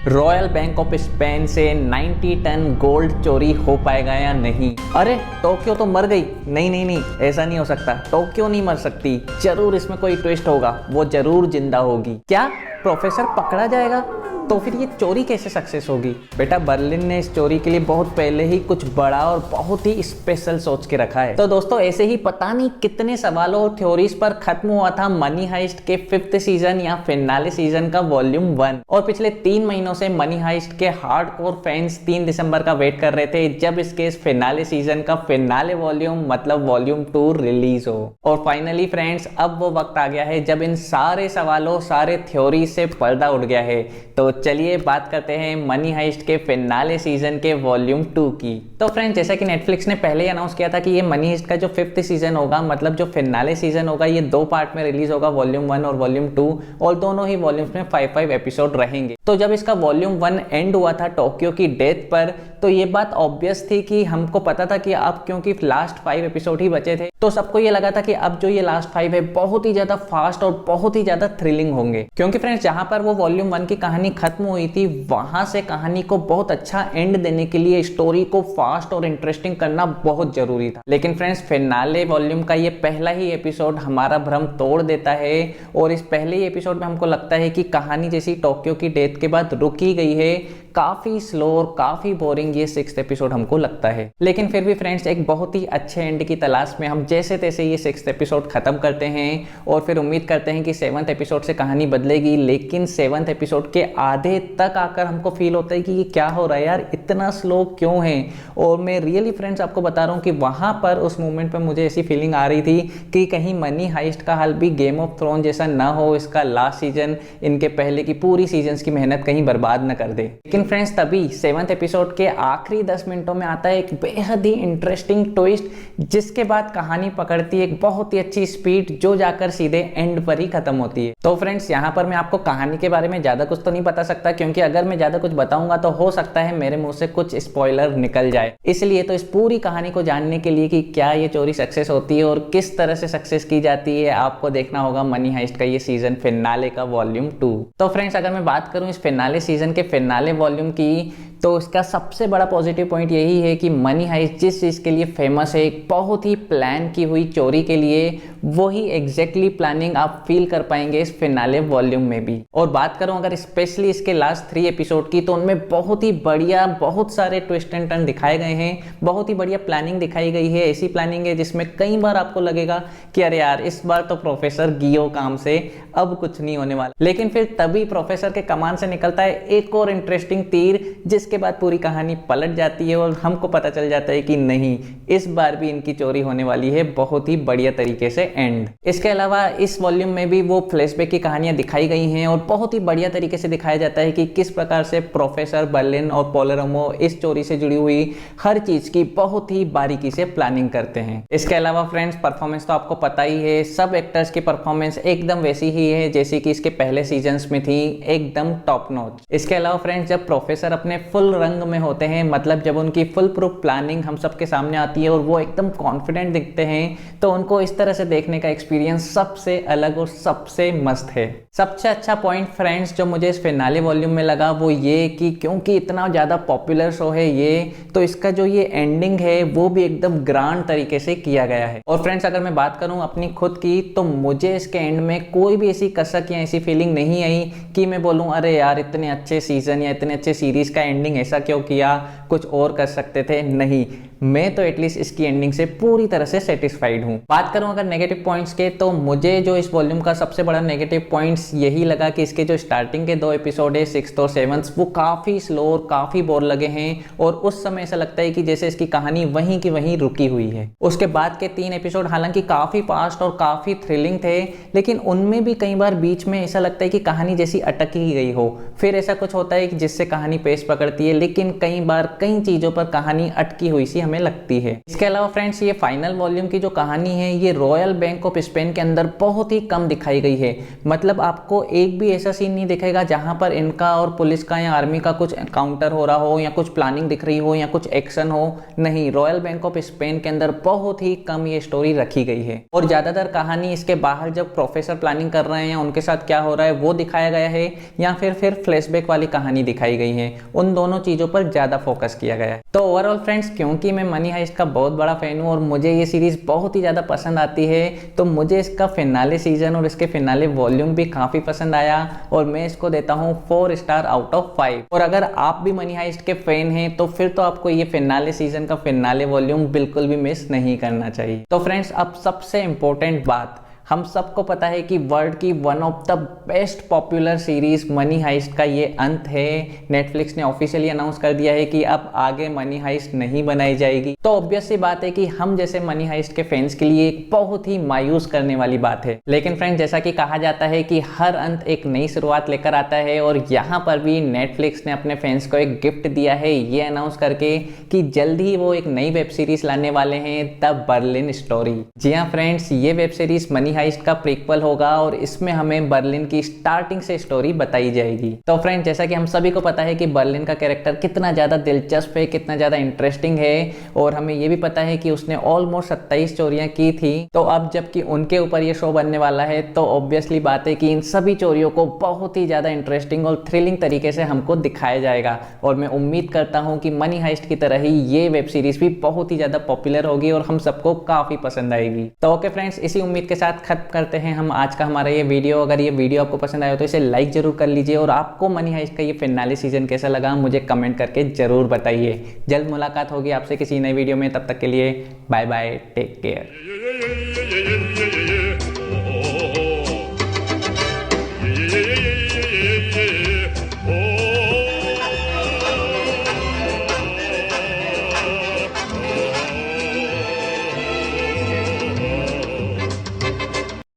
Royal bank of Spain से 90 ton gold चोरी हो पाएगा या नहीं। अरे टोक्यो तो मर गई। नहीं नहीं नहीं, ऐसा नहीं हो सकता। टोक्यो नहीं मर सकती, जरूर इसमें कोई ट्विस्ट होगा, वो जरूर जिंदा होगी। क्या प्रोफेसर पकड़ा जाएगा? तो फिर ये चोरी कैसे सक्सेस होगी? बेटा बर्लिन ने इस चोरी के लिए बहुत पहले ही कुछ बड़ा और बहुत ही स्पेशल सोच के रखा है। तो दोस्तों ऐसे ही पता नहीं कितने सवालों और थ्योरीज पर खत्म हुआ था मनी हाइस्ट के 5th सीजन या फिनाले सीजन का वॉल्यूम 1। और पिछले 3 महीनों से मनी हाइस्ट के हार्डकोर फैंस 3 दिसंबर का वेट कर रहे थे जब इसके इस फिनाले सीजन का फिनाले वॉल्यूम मतलब वॉल्यूम 2 रिलीज हो। और फाइनली फ्रेंड्स अब वो वक्त आ गया है जब इन सारे सवालों सारे थ्योरी से पर्दा उठ गया है। तो चलिए बात करते हैं मनी हाइस्ट के फिनाले सीजन के वॉल्यूम 2 की। तो फ्रेंड्स जैसा कि नेटफ्लिक्स ने पहले ही अनाउंस किया था कि ये मनी हाइस्ट का जो 5th सीजन होगा मतलब जो फिनाले सीजन होगा ये 2 पार्ट में रिलीज होगा, वॉल्यूम 1 और वॉल्यूम 2, और दोनों ही वॉल्यूम्स में 5-5 एपिसोड रहेंगे। तो जब इसका वॉल्यूम 1 एंड हुआ था टोक्यो की डेथ पर, तो ये बात ऑब्वियस थी कि हमको पता था कि अब क्योंकि लास्ट 5 एपिसोड ही बचे थे तो सबको ये लगा था कि अब जो ये लास्ट 5 है बहुत ही ज्यादा फास्ट और बहुत ही ज्यादा थ्रिलिंग होंगे। क्योंकि फ्रेंड्स जहां पर वो वॉल्यूम 1 की कहानी खत्म हुई थी वहां से कहानी को बहुत अच्छा एंड देने के लिए स्टोरी को फास्ट और इंटरेस्टिंग करना बहुत जरूरी था। लेकिन फ्रेंड्स फिनाले वॉल्यूम का ये पहला ही एपिसोड हमारा भ्रम तोड़ देता है और इस पहले ही एपिसोड में हमको लगता है कि कहानी जैसी टोक्यो की डेथ के बाद रुकी गई है, काफी स्लो और काफी बोरिंग ये 6th एपिसोड हमको लगता है। लेकिन फिर भी फ्रेंड्स एक बहुत ही अच्छे एंड की तलाश में हम जैसे तैसे ये 6th एपिसोड खत्म करते हैं और फिर उम्मीद करते हैं कि 7th एपिसोड से कहानी बदलेगी। लेकिन 7th एपिसोड के आधे तक आकर हमको फील होता है कि ये क्या हो रहा है यार, इतना स्लो क्यों है। और मैं रियली फ्रेंड्स आपको बता रहा हूँ कि वहां पर उस मोमेंट पर मुझे ऐसी फीलिंग आ रही थी कि कहीं मनी हाइस्ट का हाल भी गेम ऑफ थ्रोन जैसा ना हो, इसका लास्ट सीजन इनके पहले की पूरी सीजन की मेहनत कहीं बर्बाद न कर दे। लेकिन फ्रेंड्स तभी 7th एपिसोड के आखिरी 10 मिनटों में आता है एक बेहद ही इंटरेस्टिंग ट्विस्ट, जिसके बाद कहानी पकड़ती है एक बहुत ही अच्छी स्पीड जो जाकर सीधे एंड पर ही खत्म होती है। तो फ्रेंड्स यहाँ पर मैं आपको कहानी के बारे में ज्यादा कुछ तो नहीं बता सकता, क्योंकि अगर मैं ज्यादा कुछ बताऊंगा तो हो सकता है मेरे मुंह से कुछ स्पॉइलर निकल जाए। इसलिए तो इस पूरी कहानी को जानने के लिए कि क्या ये चोरी सक्सेस होती है और किस तरह से सक्सेस की जाती है, आपको देखना होगा मनी हाइस्ट का ये सीजन फिनाले का वॉल्यूम 2। तो फ्रेंड्स अगर मैं बात करूं इस फिनाले सीजन के फिनाले वॉल्यूम की, तो इसका सबसे बड़ा पॉजिटिव पॉइंट यही है कि मनी हाइस्ट जिस चीज के लिए फेमस है, एक बहुत ही प्लान की हुई चोरी के लिए, वही एग्जैक्टली प्लानिंग आप फील कर पाएंगे इस फिनाले वॉल्यूम में भी। और बात करूं अगर स्पेशली इसके लास्ट 3 एपिसोड की, तो उनमें बहुत ही बढ़िया बहुत सारे ट्विस्ट एंड टर्न दिखाए गए हैं, बहुत ही बढ़िया प्लानिंग दिखाई गई है। ऐसी प्लानिंग है जिसमें कई बार आपको लगेगा कि अरे यार इस बार तो प्रोफेसर गियो काम से अब कुछ नहीं होने वाला। लेकिन फिर तभी प्रोफेसर के कमान से निकलता है एक और इंटरेस्टिंग तीर, जिसके बाद पूरी कहानी पलट जाती है और हमको पता चल जाता है कि नहीं, इस बार भी इनकी चोरी होने वाली है बहुत ही बढ़िया तरीके से एंड। इसके अलावा इस वॉल्यूम में भी वो फ्लैशबैक की कहानियां दिखाई गई हैं और बहुत ही बढ़िया तरीके से दिखाया जाता है कि किस प्रकार से प्रोफेसर बर्लिन और पोलेरोमो इस चोरी से जुड़ी हुई हर चीज की बहुत ही बारीकी से प्लानिंग करते हैं। इसके अलावा फ्रेंड्स परफॉर्मेंस तो आपको पता ही है, सब एक्टर्स की परफॉर्मेंस एकदम वैसी ही है जैसी कि इसके पहले सीजन्स में थी, एकदम टॉप नॉच। इसके अलावा फ्रेंड्स जब प्रोफेसर अपने फुल रंग में होते हैं, मतलब जब उनकी फुल प्रूफ प्लानिंग हम सबके सामने आती है और वो एकदम कॉन्फिडेंट दिखते हैं, तो उनको इस तरह से देखने का एक्सपीरियंस सबसे अलग और सबसे मस्त है। सबसे अच्छा पॉइंट फ्रेंड्स जो मुझे इस फिनाले वॉल्यूम में लगा वो ये कि क्योंकि इतना ज्यादा पॉपुलर शो है ये, तो इसका जो ये एंडिंग है वो भी एकदम ग्रांड तरीके से किया गया है। और फ्रेंड्स अगर मैं बात करूं अपनी खुद की, तो मुझे इसके एंड में कोई भी ऐसी कसक या ऐसी फीलिंग नहीं आई कि मैं बोलूं अरे यार इतने अच्छे सीजन या इतने अच्छे सीरीज का एंडिंग ऐसा क्यों किया, कुछ और कर सकते थे। नहीं, मैं तो एटलीस्ट इसकी एंडिंग से पूरी तरह से सेटिस्फाइड हूं। बात करूं अगर नेगेटिव पॉइंट्स के, तो मुझे जो इस वॉल्यूम का सबसे बड़ा नेगेटिव पॉइंट्स यही लगा कि इसके जो स्टार्टिंग के 2 एपिसोड है 6th और 7th, वो काफी स्लो और काफी बोर लगे हैं और उस समय ऐसा लगता है कि जैसे इसकी कहानी वहीं की वहीं रुकी हुई है। उसके बाद के 3 एपिसोड हालांकि काफी फास्ट और काफी थ्रिलिंग थे, लेकिन उनमें भी कई बार बीच में ऐसा लगता है कि कहानी जैसी अटक ही गई हो। फिर ऐसा कुछ होता है कि जिससे कहानी पेस पकड़ती है, लेकिन कई बार कई चीजों पर कहानी अटकी हुई सी हमें लगती है। इसके अलावा फ्रेंड्स ये फाइनल वॉल्यूम की जो कहानी है ये रॉयल बैंक ऑफ स्पेन के अंदर बहुत ही कम दिखाई गई है। मतलब आपको एक भी ऐसा सीन नहीं दिखेगा जहां पर इनका और पुलिस का या आर्मी का कुछ काउंटर हो रहा हो या कुछ प्लानिंग दिख रही हो या कुछ एक्शन हो। नहीं, रॉयल बैंक ऑफ स्पेन के अंदर बहुत ही कम ये स्टोरी रखी गई है और ज्यादातर कहानी इसके बाहर जब प्रोफेसर प्लानिंग कर रहे हैं या उनके साथ क्या हो रहा है वो दिखाया गया है, या फिर फ्लैशबैक वाली कहानी दिखाई गई है। उन दोनों चीजों पर ज्यादा फोकस किया गया है। तो ओवरऑल फ्रेंड्स, क्योंकि मैं मनी हाइस्ट का बहुत बड़ा फैन हूँ और मुझे ये सीरीज बहुत ही ज्यादा पसंद आती है, तो मुझे इसका फिनाले सीजन और इसके फिनाले वॉल्यूम भी काफी पसंद आया और मैं इसको देता हूँ 4 स्टार आउट ऑफ 5। और अगर आप भी मनी हाइस्ट के फैन हैं तो फिर तो आपको ये फिनाले सीजन का फिनाले वॉल्यूम बिल्कुल भी मिस नहीं करना चाहिए। तो फ्रेंड्स, अब सबसे इंपॉर्टेंट बात, हम सबको पता है कि वर्ल्ड की one of the best popular series Money Heist का ये अंत है। नेटफ्लिक्स ने ऑफिशियली अनाउंस कर दिया है कि अब आगे मनी हाइस्ट नहीं बनाई जाएगी। तो ऑब्वियस सी बात है कि हम जैसे मनी हाइस्ट के फैंस के लिए एक बहुत ही मायूस करने वाली बात है। लेकिन फ्रेंड्स, जैसा कि कहा जाता है कि हर अंत एक नई शुरुआत लेकर आता है और यहाँ पर भी नेटफ्लिक्स ने अपने फैंस को एक गिफ्ट दिया है ये अनाउंस करके कि जल्द ही वो एक नई वेब सीरीज लाने वाले हैं, द बर्लिन स्टोरी। जी हाँ फ्रेंड्स, ये वेब सीरीज मनी हाइस्ट का प्रीक्वल होगा और इसमें हमें बर्लिन की स्टार्टिंग से स्टोरी बताई जाएगी। तो फ्रेंड्स, जैसा कि हम सभी को पता है कि बर्लिन का कैरेक्टर कितना ज्यादा दिलचस्प है, कितना ज्यादा इंटरेस्टिंग है और हमें यह भी पता है कि उसने ऑलमोस्ट 27 चोरियां की थी। तो अब जबकि उनके ऊपर ये शो बनने वाला है तो ऑब्वियसली बात है कि इन सभी चोरियों को बहुत ही ज्यादा इंटरेस्टिंग और थ्रिलिंग तरीके से हमको दिखाया जाएगा और मैं उम्मीद करता हूं कि मनी हाइस्ट की तरह ही ये वेब सीरीज भी बहुत ही ज्यादा पॉपुलर होगी और हम सबको काफी पसंद आएगी। तो ओके फ्रेंड्स, इसी उम्मीद के साथ खत्म करते हैं हम आज का हमारा ये वीडियो। अगर ये वीडियो आपको पसंद आया तो इसे लाइक जरूर कर लीजिए और आपको मनी हाइस्ट का ये फिनाले सीजन कैसा लगा मुझे कमेंट करके जरूर बताइए। जल्द मुलाकात होगी आपसे किसी नई वीडियो में, तब तक के लिए बाय बाय, टेक केयर।